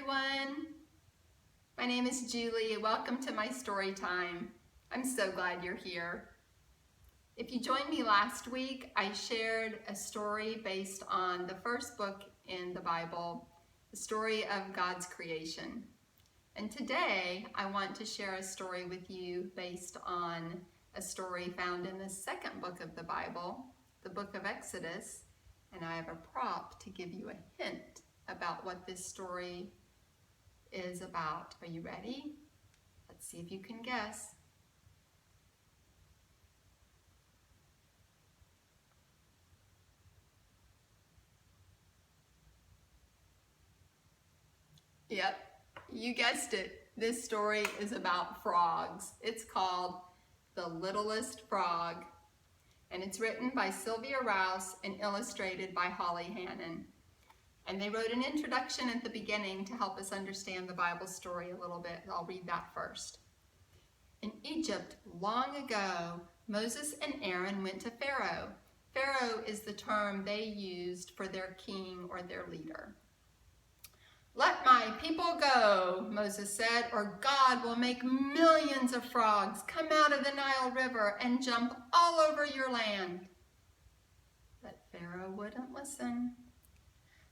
everyone. My name is Julie. Welcome to my story time. I'm so glad you're here. If you joined me last week, I shared a story based on the first book in the Bible, the story of God's creation. And today I want to share a story with you based on a story found in the second book of the Bible, the book of Exodus, and I have a prop to give you a hint about what this story is about. Are you ready? Let's see if you can guess. Yep, you guessed it. This story is about frogs. It's called The Littlest Frog, and it's written by Sylvia Rouss and illustrated by Holly Hannon. And they wrote an introduction at the beginning to help us understand the Bible story a little bit. I'll read that first. In Egypt, long ago, Moses and Aaron went to Pharaoh. Pharaoh is the term they used for their king or their leader. "Let my people go," Moses said, "or God will make millions of frogs come out of the Nile River and jump all over your land." But Pharaoh wouldn't listen.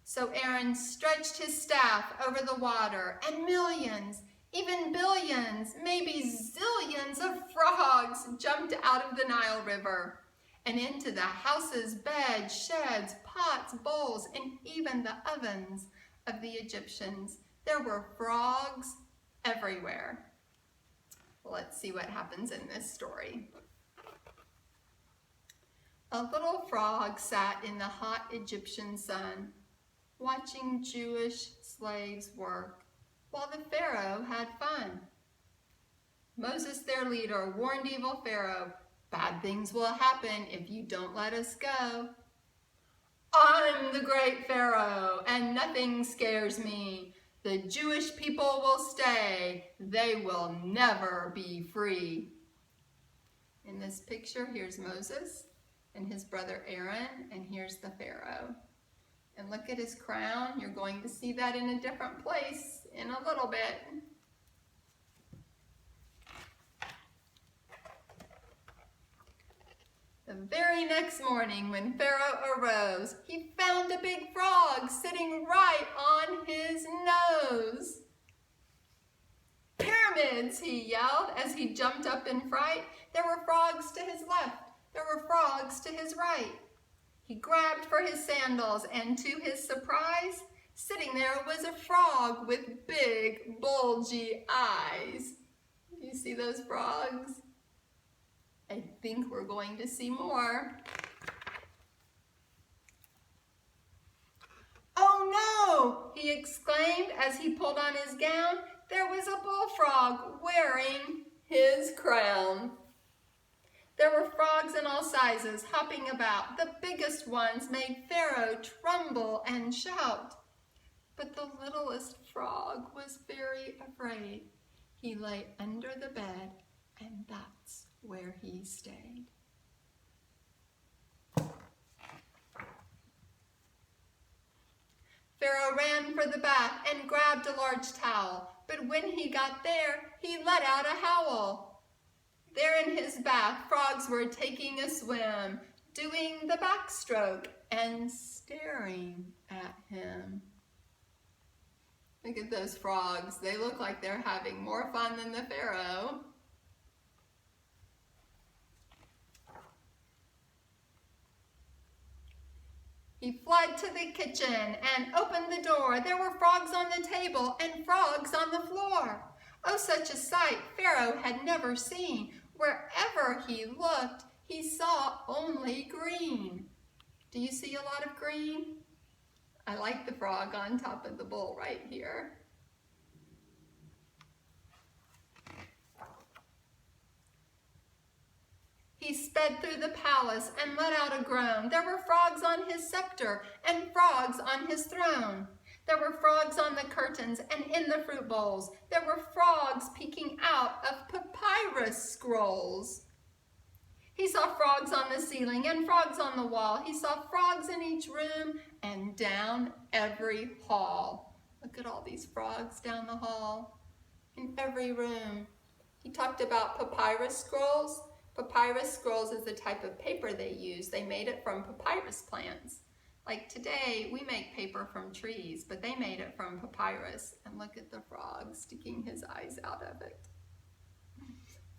So Aaron stretched his staff over the water, and millions, even billions, maybe zillions of frogs jumped out of the Nile River and into the houses, beds, sheds, pots, bowls, and even the ovens of the Egyptians. There were frogs everywhere. Let's see what happens in this story. A little frog sat in the hot Egyptian sun, watching Jewish slaves work while the Pharaoh had fun. Moses, their leader, warned evil Pharaoh, "Bad things will happen if you don't let us go. I'm the great Pharaoh, and nothing scares me. The Jewish people will stay. They will never be free." In this picture, here's Moses and his brother Aaron, and here's the Pharaoh. And look at his crown. You're going to see that in a different place in a little bit. The very next morning when Pharaoh arose, he found a big frog sitting right on his nose. "Pyramids," he yelled as he jumped up in fright. There were frogs to his left. There were frogs to his right. He grabbed for his sandals, and to his surprise, sitting there was a frog with big, bulgy eyes. Do you see those frogs? I think we're going to see more. "Oh no!" he exclaimed as he pulled on his gown. There was a bullfrog wearing his crown. There were frogs in all sizes hopping about. The biggest ones made Pharaoh tremble and shout. But the littlest frog was very afraid. He lay under the bed, and that's where he stayed. Pharaoh ran for the bath and grabbed a large towel, but when he got there, he let out a howl. There in his bath, frogs were taking a swim, doing the backstroke and staring at him. Look at those frogs. They look like they're having more fun than the Pharaoh. He fled to the kitchen and opened the door. There were frogs on the table and frogs on the floor. Oh, such a sight Pharaoh had never seen. Wherever he looked, he saw only green. Do you see a lot of green? I like the frog on top of the bowl right here. He sped through the palace and let out a groan. There were frogs on his scepter and frogs on his throne. There were frogs on the curtains and in the fruit bowls. There were frogs peeking out of papyrus scrolls. He saw frogs on the ceiling and frogs on the wall. He saw frogs in each room and down every hall. Look at all these frogs down the hall, in every room. He talked about papyrus scrolls. Papyrus scrolls is the type of paper they use. They made it from papyrus plants. Like today, we make paper from trees, but they made it from papyrus. And look at the frog sticking his eyes out of it.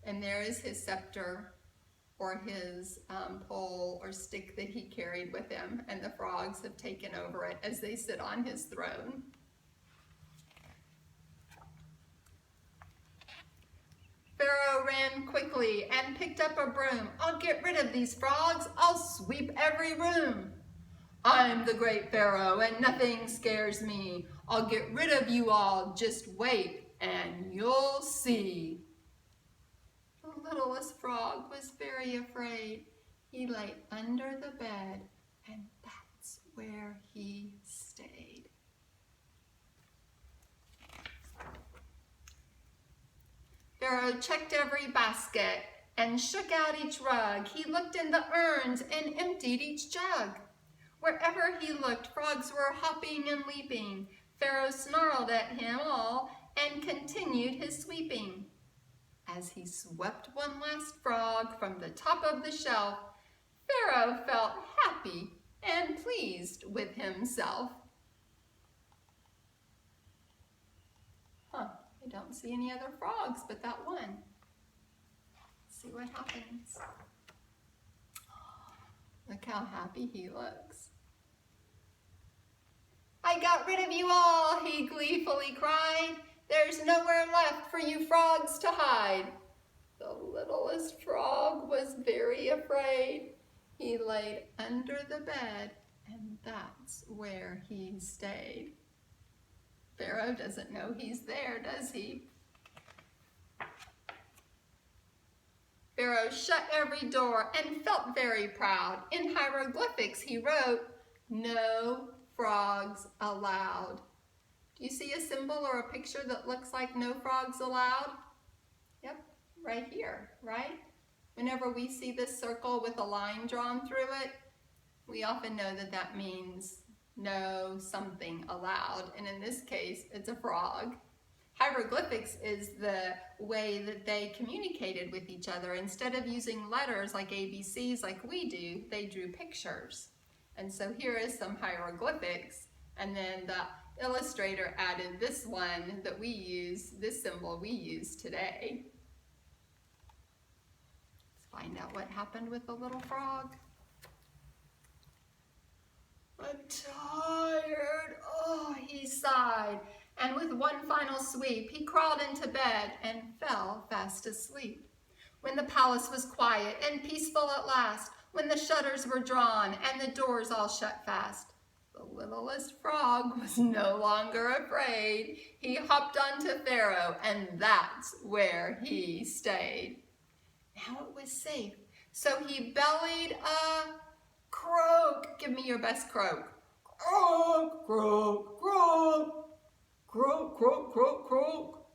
And there is his scepter, or his pole or stick that he carried with him, and the frogs have taken over it as they sit on his throne. Pharaoh ran quickly and picked up a broom. I'll get rid of these frogs. I'll sweep every room. I'm the great Pharaoh and nothing scares me. I'll get rid of you all. Just wait and you'll see. The littlest frog was very afraid. He lay under the bed, and that's where he stayed. Pharaoh checked every basket and shook out each rug. He looked in the urns and emptied each jug. Wherever he looked, frogs were hopping and leaping. Pharaoh snarled at him all and continued his sweeping. As he swept one last frog from the top of the shelf, Pharaoh felt happy and pleased with himself. I don't see any other frogs but that one. Let's see what happens. Look how happy he looks. I got rid of you all, he gleefully cried. There's nowhere left for you frogs to hide. The littlest frog was very afraid. He laid under the bed, and that's where he stayed. Pharaoh doesn't know he's there, does he? Pharaoh shut every door and felt very proud. In hieroglyphics he wrote, "No frogs allowed." Do you see a symbol or a picture that looks like "no frogs allowed"? Yep, right here, right? Whenever we see this circle with a line drawn through it, we often know that that means no something allowed. And in this case, it's a frog. Hieroglyphics is the way that they communicated with each other. Instead of using letters like ABCs like we do, they drew pictures. And so here is some hieroglyphics, and then the illustrator added this one that we use, this symbol we use today. Let's find out what happened with the little frog. I'm tired, he sighed, and with one final sweep, he crawled into bed and fell fast asleep. When the palace was quiet and peaceful at last, when the shutters were drawn and the doors all shut fast, the littlest frog was no longer afraid. He hopped onto Pharaoh, and that's where he stayed. Now it was safe, so he bellied a croak. Give me your best croak. Croak, croak, croak. Croak, croak, croak, croak.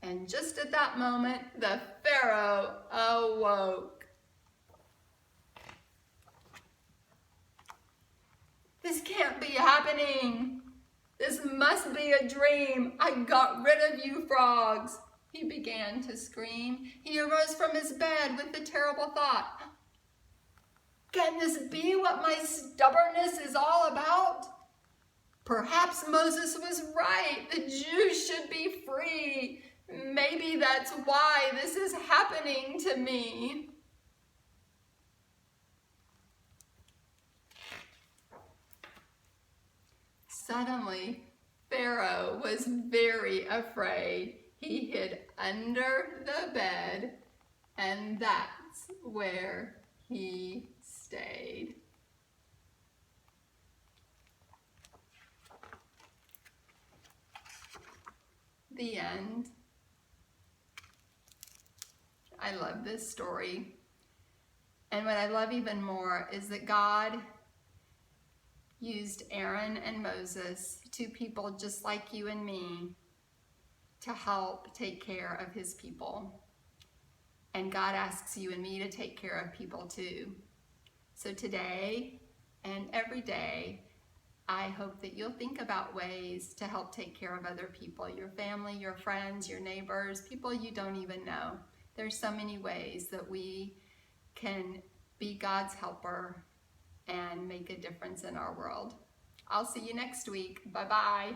And just at that moment, the Pharaoh awoke. This can't be happening. This must be a dream. I got rid of you frogs. He began to scream. He arose from his bed with the terrible thought, can this be what my stubbornness is all about? Perhaps Moses was right. The Jews should be free. Maybe that's why this is happening to me. Suddenly, Pharaoh was very afraid. He hid under the bed, and that's where he stayed. The end. I love this story. And what I love even more is that God used Aaron and Moses, two people just like you and me, to help take care of his people. And God asks you and me to take care of people too. So today and every day, I hope that you'll think about ways to help take care of other people, your family, your friends, your neighbors, people you don't even know. There's so many ways that we can be God's helper and make a difference in our world. I'll see you next week. Bye-bye.